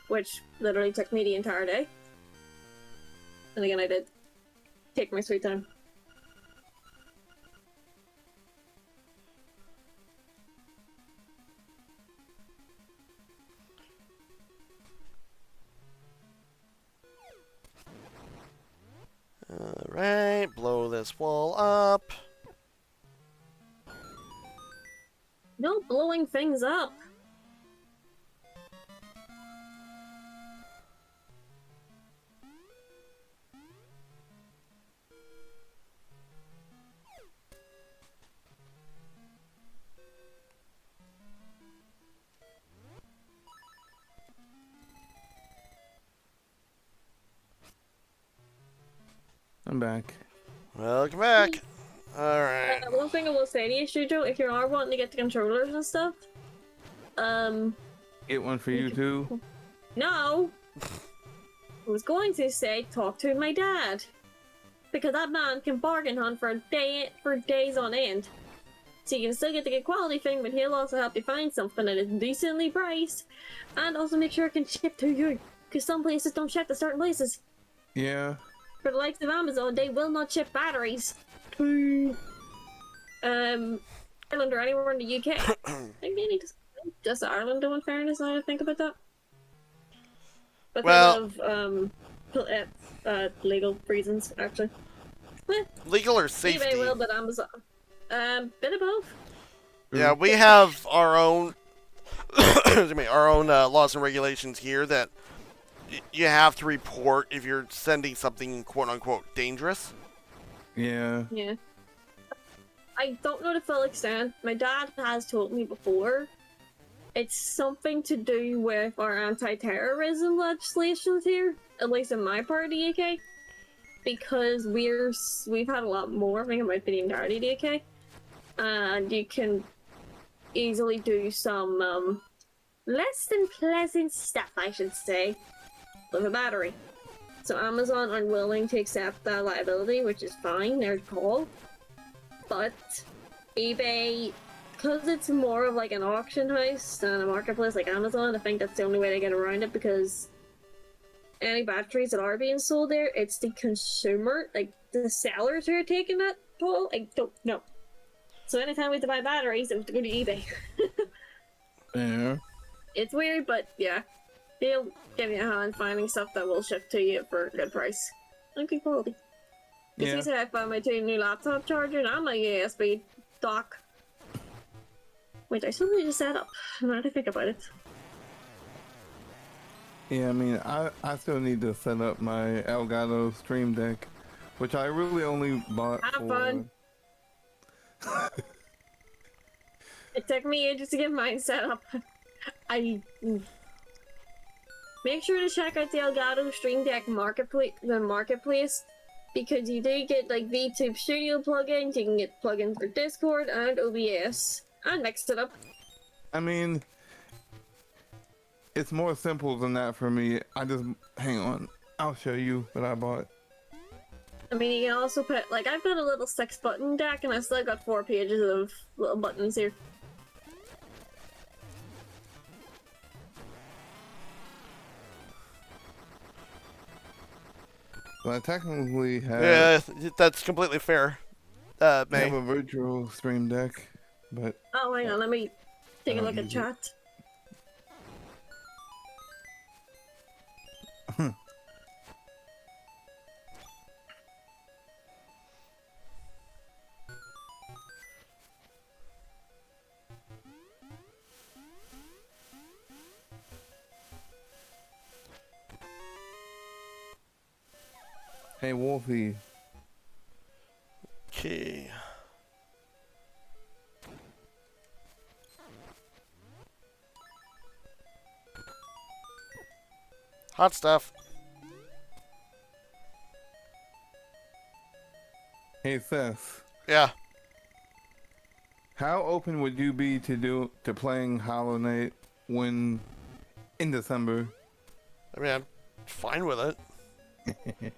which literally took me the entire day. And again, I did take my sweet time. Alright, blow this wall up. No blowing things up. I'm back. Welcome back. Alright. One thing I will say to you, Shujo, if you are wanting to get the controllers and stuff, Get one for you too? no. I was going to say talk to my dad. Because that man can bargain hunt for days on end. So you can still get the good quality thing, but he'll also help you find something that is decently priced. And also make sure it can ship to you. Because some places don't ship to certain places. Yeah. For the likes of Amazon, they will not ship batteries to Ireland or anywhere in the UK. I think maybe just Ireland, though, in fairness, now I think about that. Because of legal reasons, actually. Legal or safety? eBay will, but Amazon. Bit of both. Yeah, we have our own, our own laws and regulations here that you have to report if you're sending something quote unquote dangerous. Yeah. Yeah. I don't know the full extent. My dad has told me before. It's something to do with our anti-terrorism legislations here, at least in my part of the UK, because we've had a lot more. I think it might be the entirety of the UK, and you can easily do some less than pleasant stuff, I should say, with a battery. So Amazon aren't willing to accept that liability, which is fine, their call. But eBay, because it's more of like an auction house than a marketplace like Amazon, I think that's the only way to get around it, because any batteries that are being sold there, it's the consumer, like the sellers who are taking that toll. I don't know. So anytime we have to buy batteries, I have to go to eBay. Yeah. It's weird, but yeah. They'll give you a hand finding stuff that will ship to you for a good price. And good quality. Because we said I found my 2 new laptop chargers and my USB dock. Which I still need to set up. Now that I think about it. Yeah, I mean, I still need to set up my Elgato Stream Deck, which I really only bought Have for... fun. It took me ages to get mine set up. Make sure to check out the Elgato Stream Deck marketplace, because you do get like VTube Studio plugins, you can get plugins for Discord and OBS, and mix it up. I mean, it's more simple than that for me. Hang on, I'll show you what I bought. I mean, you can also put, like, I've got a little 6-button deck, and I still got 4 pages of little buttons here. Well, I technically have... Yeah, that's completely fair. I May. have a virtual Stream Deck, but... Oh, hang on, let me take a look at use it. chat. Hey, Wolfie. Okay. Hot stuff. Hey Seth, Yeah. how open would you be to playing Hollow Knight when in December? I mean, I'm fine with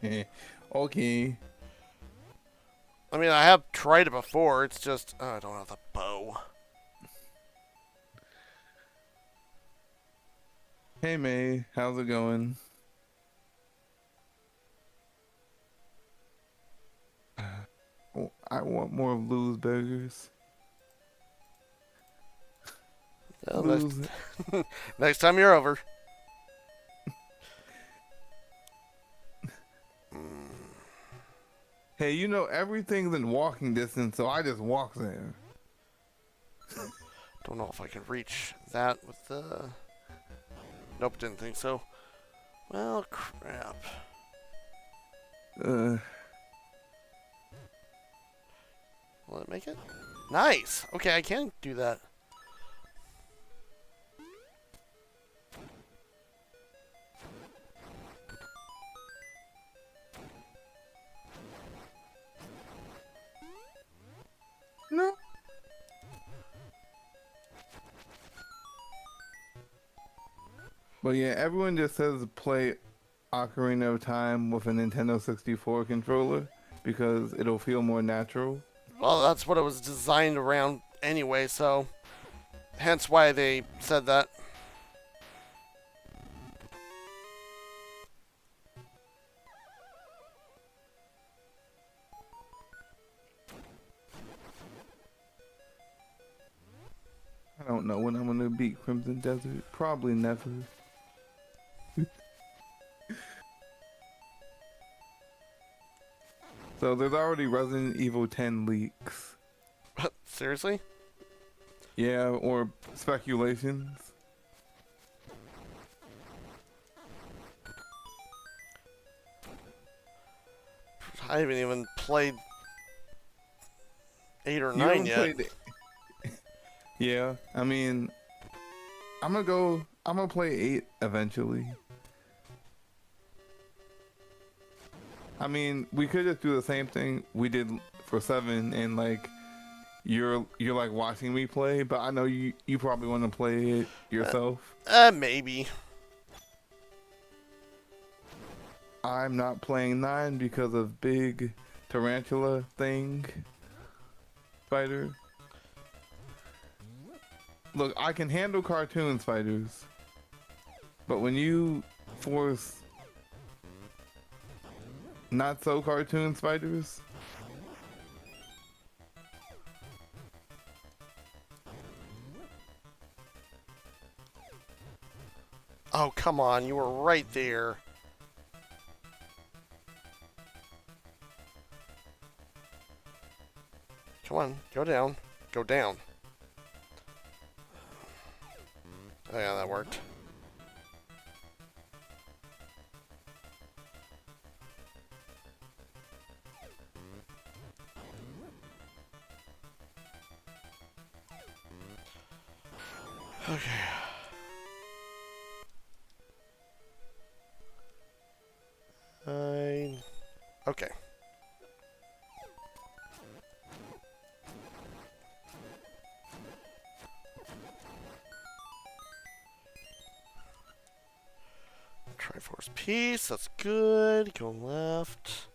it. Okay. I mean, I have tried it before. It's just, I don't have the bow. Hey May, how's it going? Oh, I want more of Lou's burgers. Well, Lou's. next time you're over. Hey, you know everything's in walking distance, so I just walk there. Don't know if I can reach that with the... Nope, didn't think so. Well, crap. Uh, Will it make it? Nice! Okay, I can do that. no. But yeah, everyone just says play Ocarina of Time with a Nintendo 64 controller because it'll feel more natural. Well, that's what it was designed around anyway, so... Hence why they said that. I don't know when I'm gonna beat Crimson Desert. Probably never. So there's already Resident Evil 10 leaks. Seriously? Yeah, or speculations. I haven't even played 8 or You 9 haven't yet. played. Yeah, I mean, I'm gonna play 8 eventually. I mean, we could just do the same thing we did for 7 and like you're like watching me play, but I know you probably want to play it yourself. Maybe. I'm not playing 9 because of big tarantula thing spider. Look, I can handle cartoon spiders, but when you force not so cartoon spiders, Oh, come on. You were right there. Come on. Go down. Go down. Oh, yeah, that worked. Okay. Okay. Triforce piece, that's good. Go left.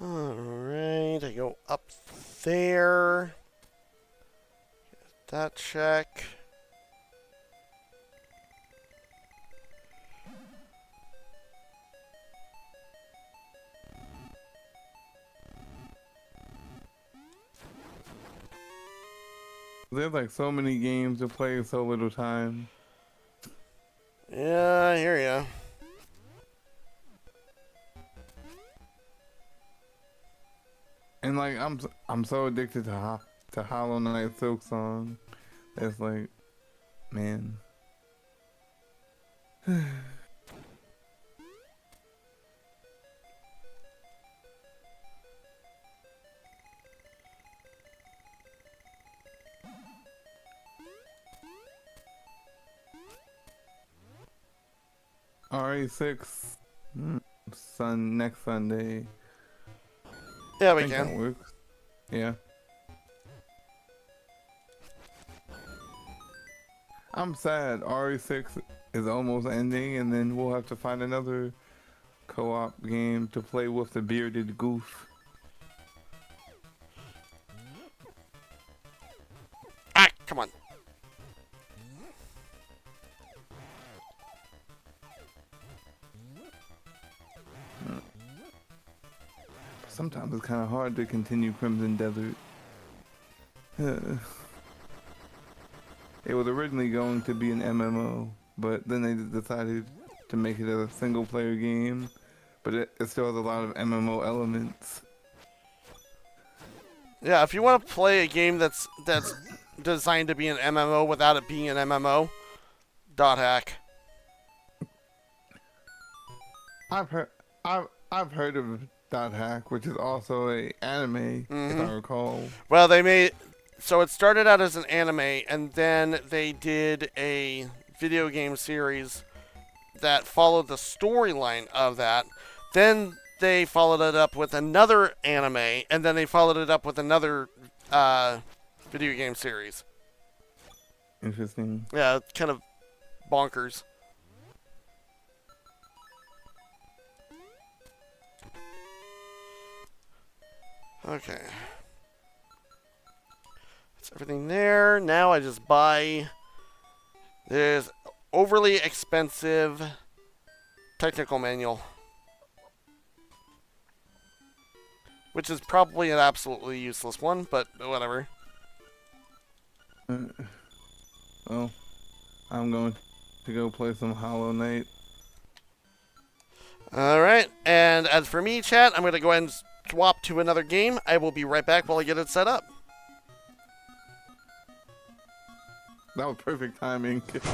Alright, I go up there. Get that check. there's like so many games to play in so little time. Yeah, I hear ya. I'm so addicted to Hollow Knight Silk Song. It's like, man. RE6 next Sunday. Yeah, I we think can. that works. Yeah. I'm sad. RE6 is almost ending, and then we'll have to find another co-op game to play with the bearded goof. Ah, come on. Sometimes it's kind of hard to continue Crimson Desert. It was originally going to be an MMO, but then they decided to make it a single-player game. But it still has a lot of MMO elements. Yeah, if you want to play a game that's designed to be an MMO without it being an MMO, dot hack. I've heard of Dot Hack, which is also a anime, if I recall. Well, they made so it started out as an anime, and then they did a video game series that followed the storyline of that. Then they followed it up with another anime, and then they followed it up with another video game series. Interesting. Yeah, it's kind of bonkers. Okay. That's everything there. Now I just buy this overly expensive technical manual. Which is probably an absolutely useless one, but whatever. Well, I'm going to go play some Hollow Knight. Alright, and as for me, chat, I'm going to go ahead and swap to another game. I will be right back while I get it set up. That was perfect timing.